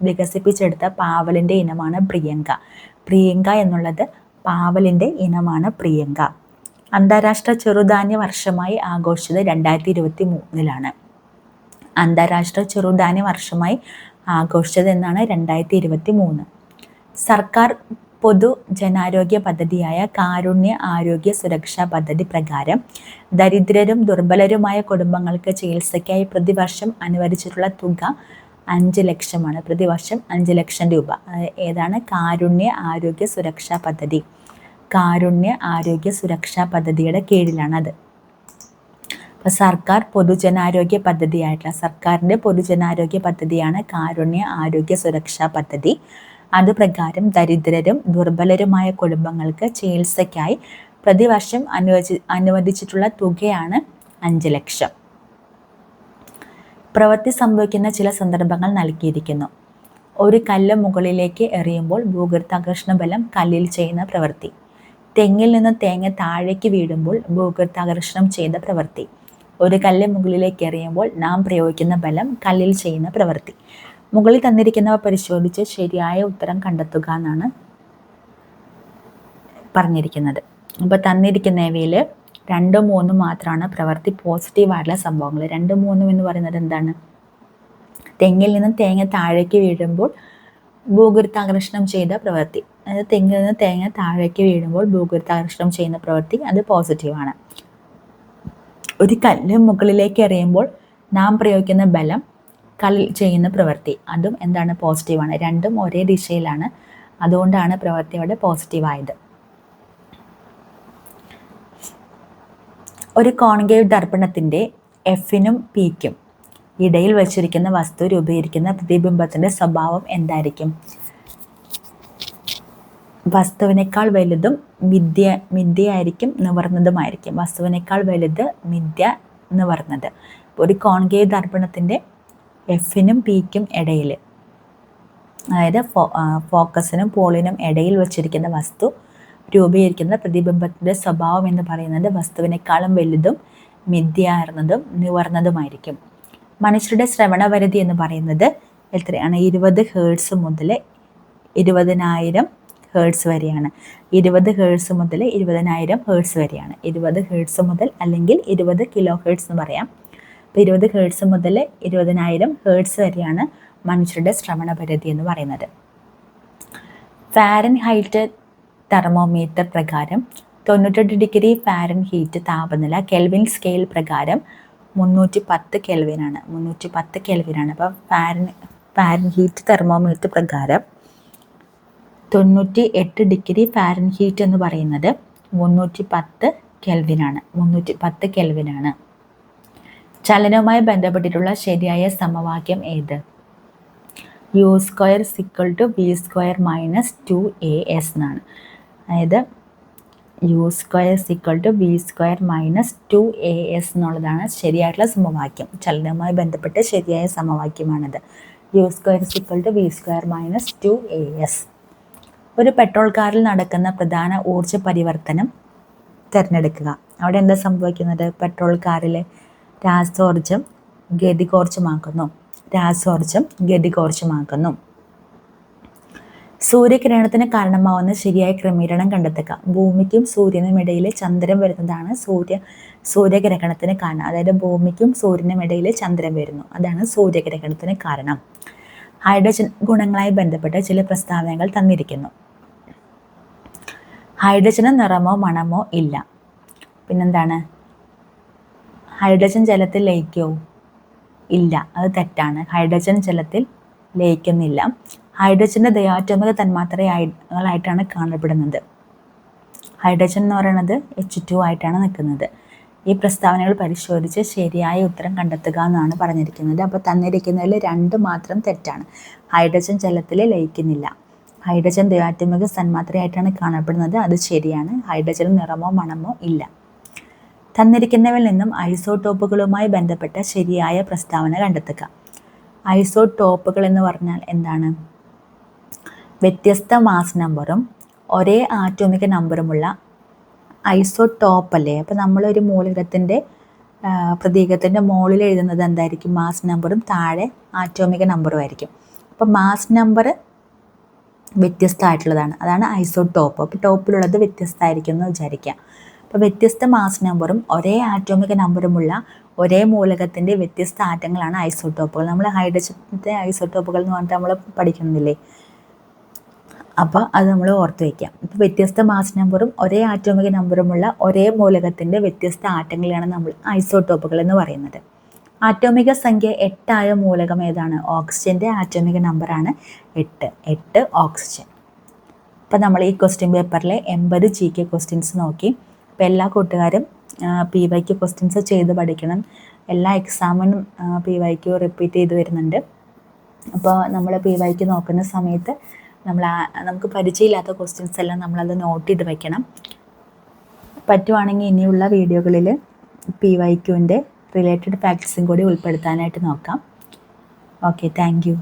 വികസിപ്പിച്ചെടുത്ത പാവലിൻ്റെ ഇനമാണ് പ്രിയങ്ക എന്നുള്ളത് പാവലിൻ്റെ ഇനമാണ് പ്രിയങ്ക. അന്താരാഷ്ട്ര ചെറുധാന്യ വർഷമായി ആഘോഷിച്ചത് 2023 അന്താരാഷ്ട്ര ചെറുധാന്യ വർഷമായി ആഘോഷിച്ചത് എന്നാണ് 2023. സർക്കാർ പൊതുജനാരോഗ്യ പദ്ധതിയായ കാരുണ്യ ആരോഗ്യ സുരക്ഷാ പദ്ധതി പ്രകാരം ദരിദ്രരും ദുർബലരുമായ കുടുംബങ്ങൾക്ക് ചികിത്സയ്ക്കായി പ്രതിവർഷം അനുവദിച്ചിട്ടുള്ള തുക 5 ലക്ഷമാണ്. പ്രതിവർഷം 5 ലക്ഷം രൂപ. ഏതാണ്? കാരുണ്യ ആരോഗ്യ സുരക്ഷാ പദ്ധതി. കാരുണ്യ ആരോഗ്യ സുരക്ഷാ പദ്ധതിയുടെ കീഴിലാണത്. അപ്പോൾ സർക്കാരിൻ്റെ പൊതുജനാരോഗ്യ പദ്ധതിയാണ് കാരുണ്യ ആരോഗ്യ സുരക്ഷാ പദ്ധതി. അതുപ്രകാരം ദരിദ്രരും ദുർബലരുമായ കുടുംബങ്ങൾക്ക് ചികിത്സയ്ക്കായി പ്രതിവർഷം അനുവദിച്ചിട്ടുള്ള തുകയാണ് 5 ലക്ഷം. പ്രവൃത്തി സംഭവിക്കുന്ന ചില സന്ദർഭങ്ങൾ നൽകിയിരിക്കുന്നു. ഒരു കല്ല് മുകളിലേക്ക് എറിയുമ്പോൾ ഭൂഗുരുത്വാകർഷണ ബലം കല്ലിൽ ചെയ്യുന്ന പ്രവൃത്തി. തെങ്ങിൽ നിന്ന് തേങ്ങ താഴേക്ക് വീഴുമ്പോൾ ഭൂഗുരുത്വാകർഷണം ചെയ്ത പ്രവൃത്തി. ഒരു കല്ല് മുകളിലേക്ക് എറിയുമ്പോൾ നാം പ്രയോഗിക്കുന്ന ബലം കല്ലിൽ ചെയ്യുന്ന പ്രവൃത്തി. മുകളിൽ തന്നിരിക്കുന്നവ പരിശോധിച്ച് ശരിയായ ഉത്തരം കണ്ടെത്തുക എന്നാണ് പറഞ്ഞിരിക്കുന്നത്. അപ്പോൾ തന്നിരിക്കുന്നവയിൽ 2, 3 മാത്രമാണ് പ്രവൃത്തി പോസിറ്റീവായിട്ടുള്ള സംഭവങ്ങൾ. 2, 3 എന്ന് പറയുന്നത് എന്താണ്? തെങ്ങിൽ നിന്ന് തേങ്ങ താഴേക്ക് വീഴുമ്പോൾ ഭൂഗുരുത്വാകർഷണം ചെയ്ത പ്രവൃത്തി. അതായത് തെങ്ങിൽ നിന്ന് തേങ്ങ താഴേക്ക് വീഴുമ്പോൾ ഭൂഗുരുത്വാകർഷണം ചെയ്യുന്ന പ്രവൃത്തി, അത് പോസിറ്റീവാണ്. ഒരു കല്ല് മുകളിലേക്ക് എറിയുമ്പോൾ നാം പ്രയോഗിക്കുന്ന ബലം കല്ലിൽ ചെയ്യുന്ന പ്രവൃത്തി, അതും എന്താണ്? പോസിറ്റീവാണ്. രണ്ടും ഒരേ ദിശയിലാണ്, അതുകൊണ്ടാണ് പ്രവൃത്തി അവിടെ പോസിറ്റീവായത്. ഒരു കോൺകേവ് ദർപ്പണത്തിൻ്റെ എഫിനും പിക്കും ഇടയിൽ വച്ചിരിക്കുന്ന വസ്തു രൂപീകരിക്കുന്ന പ്രതിബിംബത്തിൻ്റെ സ്വഭാവം എന്തായിരിക്കും? വസ്തുവിനേക്കാൾ വലുതും മിഥ്യയായിരിക്കും, നിവർന്നതുമായിരിക്കും. വസ്തുവിനേക്കാൾ വലുത്, മിഥ്യ, നിവർന്നത്. ഒരു കോൺകേവ് ദർപ്പണത്തിൻ്റെ എഫിനും പിക്കും ഇടയിൽ, അതായത് ഫോക്കസിനും പോളിനും ഇടയിൽ വച്ചിരിക്കുന്ന വസ്തു രൂപീകരിക്കുന്ന പ്രതിബിംബത്തിൻ്റെ സ്വഭാവം എന്ന് പറയുന്നത് വസ്തുവിനേക്കാളും വലുതും മിഥ്യയാർന്നതും നിവർന്നതുമായിരിക്കും. മനുഷ്യരുടെ ശ്രവണപരിധി എന്ന് പറയുന്നത് എത്രയാണ്? 20 ഹേർട്സ് മുതൽ 20,000 ഹേർട്സ് വരെയാണ്. 20 ഹേർട്സ് മുതൽ 20,000 ഹേർട്സ് വരെയാണ്. 20 ഹേർട്സ് മുതൽ, അല്ലെങ്കിൽ 20 കിലോ ഹേർട്സ് എന്ന് പറയാം. അപ്പോൾ 20 ഹേർട്സ് മുതൽ 20,000 ഹേർട്സ് വരെയാണ് മനുഷ്യരുടെ ശ്രവണപരിധി എന്ന് പറയുന്നത്. ഫാരൻഹൈറ്റ് തെർമോമീറ്റർ പ്രകാരം 98 ഡിഗ്രി ഫാരൻഹീറ്റ് താപനില കെൽവിൻ സ്കെയിൽ പ്രകാരം 310 കെൽവിനാണ്. 310 കെൽവിനാണ്. അപ്പോൾ ഫാരൻഹീറ്റ് തെർമോമീറ്റർ പ്രകാരം 98 ഡിഗ്രി ഫാരൻഹീറ്റ് എന്ന് പറയുന്നത് 310 കെൽവിനാണ്. 310 കെൽവിനാണ്. ചലനവുമായി ബന്ധപ്പെട്ടിട്ടുള്ള ശരിയായ സമവാക്യം ഏത്? u² = v² - 2as എന്നാണ്. അതായത് u² = v² - 2as എന്നുള്ളതാണ് ശരിയായിട്ടുള്ള സമവാക്യം. ചലനവുമായി ബന്ധപ്പെട്ട് ശരിയായ സമവാക്യമാണിത്. u² = v² - 2as. ഒരു പെട്രോൾ കാറിൽ നടക്കുന്ന പ്രധാന ഊർജ്ജ പരിവർത്തനം തിരഞ്ഞെടുക്കുക. അവിടെ എന്താ സംഭവിക്കുന്നത്? പെട്രോൾ കാറിൽ രാസോർജം ഗതികോർജ്ജമാക്കുന്നു. സൂര്യകിരണത്തിന് കാരണമാവുന്ന ശരിയായ ക്രമീകരണം കണ്ടെത്തുക. ഭൂമിക്കും സൂര്യനും ഇടയിൽ ചന്ദ്രൻ വരുന്നതാണ് സൂര്യഗ്രഹണത്തിന് കാരണം. അതായത് ഭൂമിക്കും സൂര്യനും ഇടയിൽ ചന്ദ്രൻ വരുന്നു, അതാണ് സൂര്യഗ്രഹണത്തിന് കാരണം. ഹൈഡ്രജൻ ഗുണങ്ങളായി ബന്ധപ്പെട്ട ചില പ്രസ്താവനകൾ തന്നിരിക്കുന്നു. ഹൈഡ്രജന് നിറമോ മണമോ ഇല്ല. പിന്നെന്താണ്? ഹൈഡ്രജൻ ജലത്തിൽ ലയിക്കോ? ഇല്ല, അത് തെറ്റാണ്. ഹൈഡ്രജൻ ജലത്തിൽ ലയിക്കുന്നില്ല. ഹൈഡ്രജൻ്റെ ഡയാറ്റോമിക തന്മാത്രകളായിട്ടാണ് കാണപ്പെടുന്നത്. ഹൈഡ്രജൻ എന്ന് പറയുന്നത് H2 ആയിട്ടാണ് നിൽക്കുന്നത്. ഈ പ്രസ്താവനകൾ പരിശോധിച്ച് ശരിയായ ഉത്തരം കണ്ടെത്തുക എന്നാണ് പറഞ്ഞിരിക്കുന്നത്. അപ്പോൾ തന്നിരിക്കുന്നതിൽ 2 മാത്രം തെറ്റാണ്. ഹൈഡ്രജൻ ജലത്തിൽ ലയിക്കുന്നില്ല. ഹൈഡ്രജൻ ഡയാറ്റോമിക തന്മാത്രയായിട്ടാണ് കാണപ്പെടുന്നത്, അത് ശരിയാണ്. ഹൈഡ്രജന് നിറമോ മണമോ ഇല്ല. തന്നിരിക്കുന്നവയിൽ നിന്നും ഐസോടോപ്പുകളുമായി ബന്ധപ്പെട്ട ശരിയായ പ്രസ്താവന കണ്ടെത്തുക. ഐസോടോപ്പുകൾ എന്ന് പറഞ്ഞാൽ എന്താണ്? വ്യത്യസ്ത മാസ് നമ്പറും ഒരേ ആറ്റോമിക നമ്പറുമുള്ള ഐസോടോപ്പ് അല്ലേ? അപ്പോൾ നമ്മളൊരു മൂലകത്തിൻ്റെ പ്രതീകത്തിൻ്റെ മുകളിൽ എഴുതുന്നത് എന്തായിരിക്കും? മാസ് നമ്പറും താഴെ ആറ്റോമിക നമ്പറും ആയിരിക്കും. അപ്പോൾ മാസ് നമ്പർ വ്യത്യസ്തമായിട്ടുള്ളതാണ്, അതാണ് ഐസോടോപ്പ്. അപ്പോൾ ടോപ്പിലുള്ളത് വ്യത്യസ്തമായിരിക്കും എന്ന് വിചാരിക്കുക. അപ്പോൾ വ്യത്യസ്ത മാസ് നമ്പറും ഒരേ ആറ്റോമിക നമ്പറുമുള്ള ഒരേ മൂലകത്തിൻ്റെ വ്യത്യസ്ത ആറ്റങ്ങളാണ് ഐസോടോപ്പുകൾ. നമ്മൾ ഹൈഡ്രജൻ്റെ ഐസോടോപ്പുകൾ എന്ന് പറഞ്ഞിട്ട് നമ്മൾ പഠിക്കുന്നില്ലേ? അപ്പോൾ അത് നമ്മൾ ഓർത്ത് വയ്ക്കാം. ഇപ്പോൾ വ്യത്യസ്ത മാസ് നമ്പറും ഒരേ ആറ്റോമിക നമ്പറുമുള്ള ഒരേ മൂലകത്തിൻ്റെ വ്യത്യസ്ത ആറ്റങ്ങളെയാണ് നമ്മൾ ഐസോടോപ്പുകൾ എന്ന് പറയുന്നത്. ആറ്റോമിക സംഖ്യ 8 ആയ മൂലകം ഏതാണ്? ഓക്സിജൻ്റെ ആറ്റോമിക നമ്പറാണ് 8 ഓക്സിജൻ. അപ്പോൾ നമ്മൾ ഈ ക്വസ്റ്റ്യൻ പേപ്പറിലെ 80 GK ക്വസ്റ്റ്യൻസ് നോക്കി. അപ്പോൾ എല്ലാ കൂട്ടുകാരും PYQ ക്വസ്റ്റ്യൻസ് ചെയ്ത് പഠിക്കണം. എല്ലാ എക്സാമിനും PYQ റിപ്പീറ്റ് ചെയ്ത് വരുന്നുണ്ട്. അപ്പോൾ നമ്മൾ PYQ നോക്കുന്ന സമയത്ത് നമുക്ക് പരിചയമില്ലാത്ത ക്വസ്റ്റ്യൻസ് എല്ലാം നമ്മളത് നോട്ട് ചെയ്ത് വെക്കണം. പറ്റുവാണെങ്കിൽ ഇനിയുള്ള വീഡിയോകളിൽ PYQൻ്റെ റിലേറ്റഡ് ഫാക്ട്സും കൂടി ഉൾപ്പെടുത്താനായിട്ട് നോക്കാം. Okay, thank you.